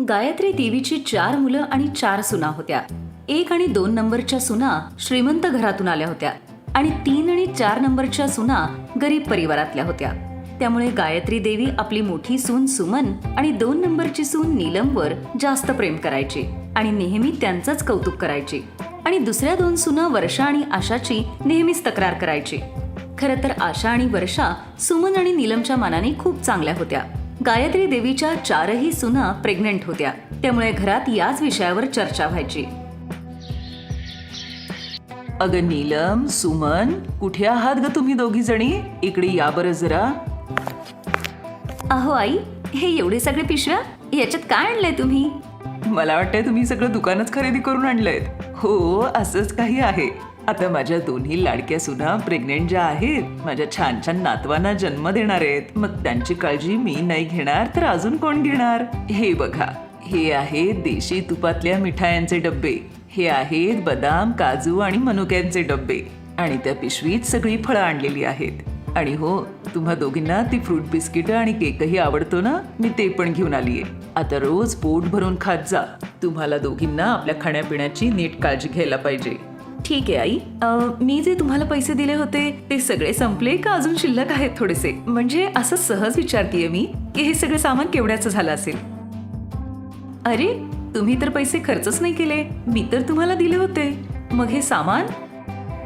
गायत्री देवीची 4 मुलं आणि 4 सुना होत्या. 1 आणि 2 नंबरच्या सुना श्रीमंत घरातून आल्या होत्या आणि 3 आणि 4 नंबरच्या सुना गरीब परिवारातल्या होत्या. त्यामुळे गायत्री देवी आपली मोठी सून सुमन आणि 2 नंबरची सून नीलमवर जास्त प्रेम करायची आणि नेहमी त्यांचंच कौतुक करायची आणि दुसऱ्या 2 सुना वर्षा आणि आशाची नेहमीच तक्रार करायची. खरं तर आशा आणि वर्षा सुमन आणि नीलमच्या मानाने खूप चांगल्या होत्या. गायत्री देवीच्या 4ही सुना प्रेग्नंट होत्या. त्यामुळे घरात याच विषयावर चर्चा व्हायची. अगं नीलम, सुमन, कुठे आहात ग तुम्ही दोघी जणी? इकडे या बरं जरा. अहो आई, हे एवढे सगळे पिशव्या, याच्यात काय आणलंय तुम्ही? मला वाटतंय तुम्ही सगळं दुकानच खरेदी करून आणलंयत. हो, असंच काही आहे. आता माझ्या दोन्ही लाडक्या सुना प्रेग्नेंट ज्या आहेत, माझ्या छान छान नातवांना जन्म देणार आहेत. मग त्यांची काळजी मी नाही घेणार तर अजून कोण घेणार? हे बघा, हे आहेत देशी तुपातल्या मिठायांचे डब्बे, हे आहेत बदाम, काजू आणि मनुक्यांचे डब्बे आणि त्या पिशवीत सगळी फळं आणलेली आहेत. आणि हो, तुम्हा दोघींना ती फ्रूट बिस्किटं आणि केकही आवडतो ना, मी ते पण घेऊन आलीये. आता रोज पोट भरून खात जा. तुम्हाला दोघींना आपल्या खाण्यापिण्याची नीट काळजी घ्यायला पाहिजे. ठीक आहे आई. मी जे तुम्हाला पैसे दिले होते ते सगळे संपले का अजून शिल्लक आहेत थोडेसे? म्हणजे असं सहज विचारतीये मी की हे सगळं सामान केवढ्याचं झालं असेल. अरे, तुम्ही तर पैसे खर्चच नाही केले, मी तर तुम्हाला दिले होते. मग हे सामान?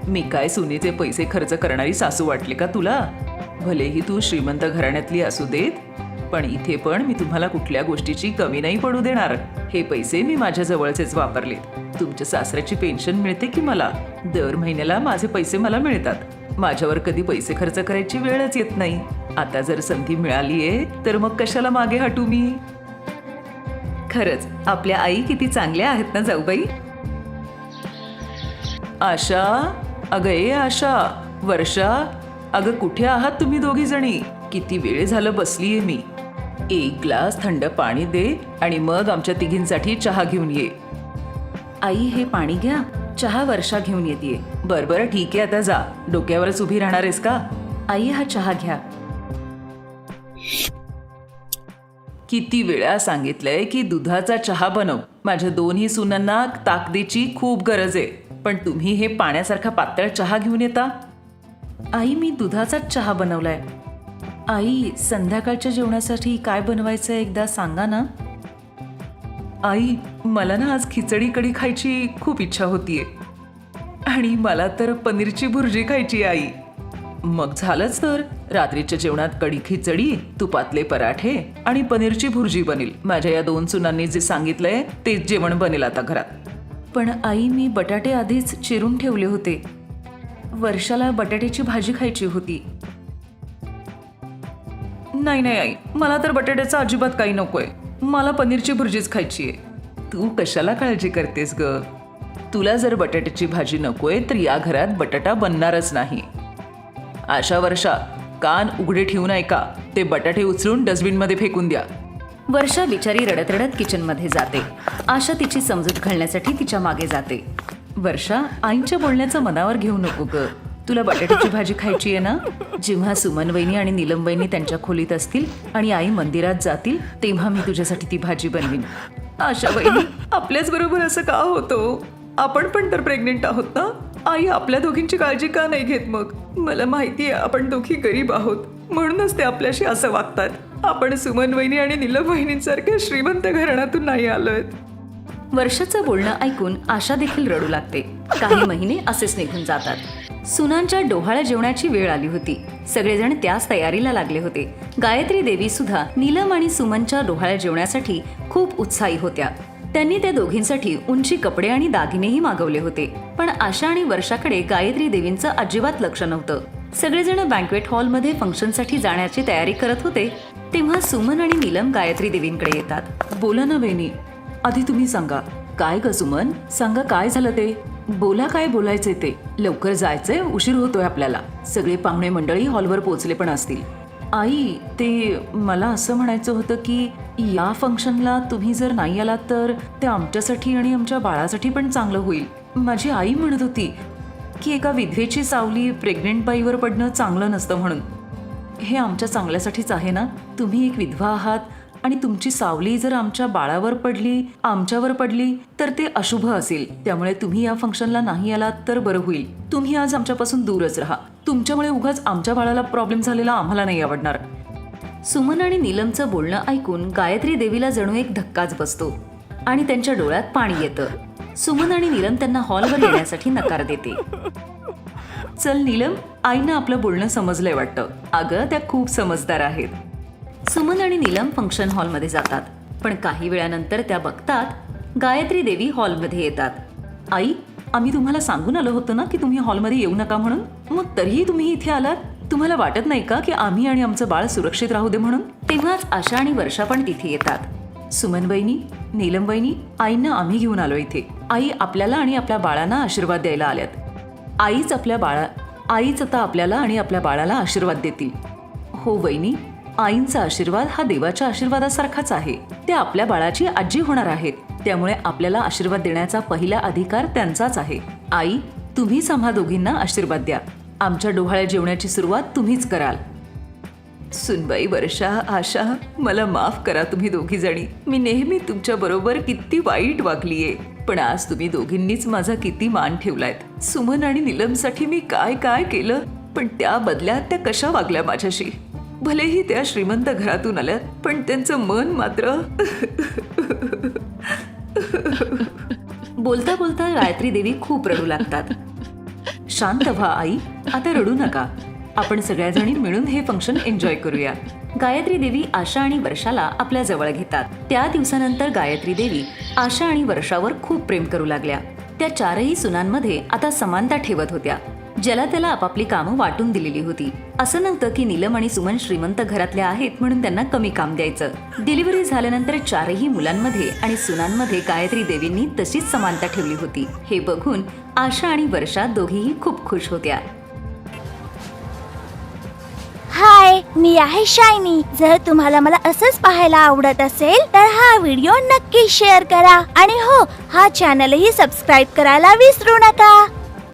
मी काय सुनेचे पैसे खर्च करणारी सासू वाटले का तुला? भलेही तू श्रीमंत घराण्यातली असू देत, पण इथे पण मी तुम्हाला कुठल्या गोष्टीची कमी नाही पडू देणार. हे पैसे मी माझ्या जवळचेच वापरलेत. तुमच्या सासऱ्याची पेन्शन मिळते की मला? दर महिन्याला माझे पैसे मला मिळतात. माझ्यावर कधी पैसे खर्च करायची वेळच येत नाही. आता जर संधी मिळालीये तर मग कशाला मागे हटू मी? खरंच आपल्या आई किती चांगल्या आहेत ना जाऊबाई. आशा, अगं ए आशा, वर्षा, अगं कुठे आहात तुम्ही दोघी जणी? किती वेळ झालं बसलीये मी. 1 ग्लास थंड पाणी दे आणि मग आमच्या तिघींसाठी चहा घेऊन ये. आई, हे पाणी घ्या, चहा वर्षा घेऊन येते. बरं ठीक आहे, आता जा. डोक्यावरच उभी राहणार आहेस का? आई, हा चहा घ्या. किती वेळा सांगितलंय की दुधाचा चहा बनव. माझ्या दोन्ही सुनांना ताकदीची खूप गरज आहे, पण तुम्ही हे पाण्यासारखा पातळ चहा घेऊन येता. आई, मी दुधाचाच चहा बनवलाय. आई, संध्याकाळच्या जेवणासाठी काय बनवायचं एकदा सांगा ना. आई, मला ना आज खिचडी कढी खायची खूप इच्छा होतीये आणि मला तर पनीरची भुर्जी खायची आई. मग झालंच तर, रात्रीच्या जेवणात कढी खिचडी, तुपातले पराठे आणि पनीरची भुर्जी बनेल. माझ्या या 2 सुनांनी जे सांगितलंय तेच जेवण बनेल आता घरात. पण आई, मी बटाटे आधीच चिरून ठेवले होते. वर्षाला बटाट्याची भाजी खायची होती. नाही आई, मला तर बटाट्याचं अजिबात काही नकोय. मला पनीरची भुर्जीच खायची आहे. तू कशाला काळजी करतेस ग? तुला जर बटाट्याची भाजी नकोय तर या घरात बटाटा बनणारच नाही. आशा, वर्षा, कान उघडे ठेवून ऐका. ते बटाटे उचलून डस्टबिनमध्ये फेकून द्या. वर्षा बिचारी रडत रडत किचनमध्ये जाते. आशा तिची समजूत घालण्यासाठी तिच्या मागे जाते. वर्षा, आईंच्या बोलण्याचं मनावर घेऊ नको ग. तुला बटाट्याची भाजी खायची आहे ना? जेव्हा सुमन वहिनी आणि नीलम वहिनी त्यांच्या खोलीत असतील आणि आई मंदिरात जातील तेव्हा मी तुझ्यासाठी ती भाजी बनवीन. आशा वहिनी, आपल्याच बरोबर असं का होतो? आपण पण तर प्रेग्नेंट आहोत ना. आई आपल्या दोघींची काळजी का नाही घेत मग? मला माहितीये आपण दोघी गरीब आहोत, म्हणूनच ते आपल्याशी असं वागतात. आपण सुमन वहिनी आणि नीलम वहिनींसारख्या श्रीमंत घराण्यातून नाही आलोय. वर्षाचं बोलणं ऐकून आशा देखील रडू लागते. काही महिने असेच निघून जातात. सुनांच्या डोहाळ्या जेवणाची वेळ आली होती. सगळेजण त्याच तयारीला लागले होते. गायत्री देवी सुद्धा नीलम आणि सुमनच्या डोहाळ्या जेवणासाठी खूप उत्साही होत्या. त्यांनी त्या दोघींसाठी उंची कपडे आणि दागिनेही मागवले होते. पण आशा आणि वर्षाकडे गायत्री देवींचं अजिबात लक्ष नव्हतं. सगळेजण बँक्वेट हॉलमध्ये फंक्शनसाठी जाण्याची तयारी करत होते तेव्हा सुमन आणि नीलम गायत्री देवींकडे येतात. बोला ना वहिनी, आधी तुम्ही सांगा. काय ग सुमन, सांगा काय झालं ते. बोला, काय बोलायचंय ते. लवकर जायचंय, उशीर होतोय आपल्याला. सगळे पाहुणे मंडळी हॉलवर पोहोचले पण असतील. आई, ते मला असं म्हणायचं होतं की या फंक्शनला तुम्ही जर नाही आलात तर ते आमच्यासाठी आणि आमच्या बाळासाठी पण चांगलं होईल. माझी आई म्हणत होती की एका विधवेची सावली प्रेग्नेंट बाईवर पडणं चांगलं नसतं म्हणून. हे आमच्या चांगल्यासाठीच आहे ना. तुम्ही एक विधवा आहात आणि तुमची सावली जर आमच्या बाळावर पडली, आमच्यावर पडली तर ते अशुभ असेल. त्यामुळे तुम्ही या फंक्शनला नाही आलात तर बरं होईल. तुम्ही आज आमच्यापासून दूरच राहा. तुमच्यामुळे उगाच आमच्या बाळाला प्रॉब्लेम झालेला आम्हाला नाही आवडणार. सुमन आणि नीलमचं बोलणं ऐकून गायत्री देवीला जणू एक धक्काच बसतो आणि त्यांच्या डोळ्यात पाणी येतं. सुमन आणि नीलम त्यांना हॉलवर येण्यासाठी नकार देते. चल नीलम, आईनं आपलं बोलणं समजलंय वाटतं. अगं त्या खूप समजदार आहेत. सुमन आणि नीलम फंक्शन हॉलमध्ये जातात. पण काही वेळानंतर त्या बघतात गायत्री देवी हॉलमध्ये येतात. आई, आम्ही तुम्हाला सांगून आलो होतो ना की तुम्ही हॉलमध्ये येऊ नका म्हणून. मग तरीही तुम्ही इथे आलात. तुम्हाला वाटत नाही का की आम्ही आणि आमचं बाळ सुरक्षित राहू दे म्हणून? तेव्हाच आशा आणि वर्षा पण तिथे येतात. सुमन वहिनी, नीलम वहिनी, आईंना आम्ही घेऊन आलो इथे. आई आपल्याला आणि आपल्या बाळांना आशीर्वाद द्यायला आल्यात. आईच आता आपल्याला आणि आपल्या बाळाला आशीर्वाद देतील. हो वहिनी, आईंचा आशीर्वाद हा देवाच्या आशीर्वादासारखाच आहे. त्या आपल्या बाळाची आजी होणार आहेत. त्यामुळे आपल्याला आशीर्वाद देण्याचा पहिला अधिकार त्यांचाच आहे. आई, तुम्हीच आम्हा दोघींना आशीर्वाद द्या. आमच्या डोहाळ्या जेवणाची सुरुवात तुम्हीच कराल. सुनबाई, वर्षा, आशा, मला माफ करा तुम्ही दोघी जणी. मी नेहमी तुमच्या बरोबर किती वाईट वागलीये. पण आज तुम्ही दोघींनीच माझा किती मान ठेवलायत. सुमन आणि नीलमसाठी मी काय काय केलं, पण त्या बदल्यात त्या कशा वागल्या माझ्याशी. भलेही त्या श्रीमंत घरातून आल्यात, पण त्यांचं मन मात्र. बोलता बोलता गायत्री देवी खूप रडू लागतात. शांत व्हा आई, आता रडू नका. आपण सगळ्याजणी मिळून हे फंक्शन एन्जॉय करूया. गायत्री देवी आशा आणि वर्षाला आपल्या जवळ घेतात. त्या दिवसानंतर गायत्री देवी आशा आणि वर्षावर खूप प्रेम करू लागल्या. त्या चारही सुनांमध्ये आता समानता ठेवत होत्या. ज्याला त्याला आपापली कामं वाटून दिलेली होती. असं नव्हतं की नीलम आणि सुमन श्रीमंत घरातल्या आहेत म्हणून त्यांना कमी काम द्यायचं. डिलिव्हरी झाल्यानंतर चारही मुलांमध्ये आणि सुनांमध्ये गायत्री देवींनी तशीच समानता ठेवली होती. हे बघून आशा आणि वर्षा दोघीही खूप खुश होत्या. हाय, मी आहे शायनी. जर तुम्हाला मला असंच पाहायला आवडत असेल तर हा व्हिडिओ नक्की शेअर करा आणि हो, हा चॅनलही सबस्क्राईब करायला विसरू नका.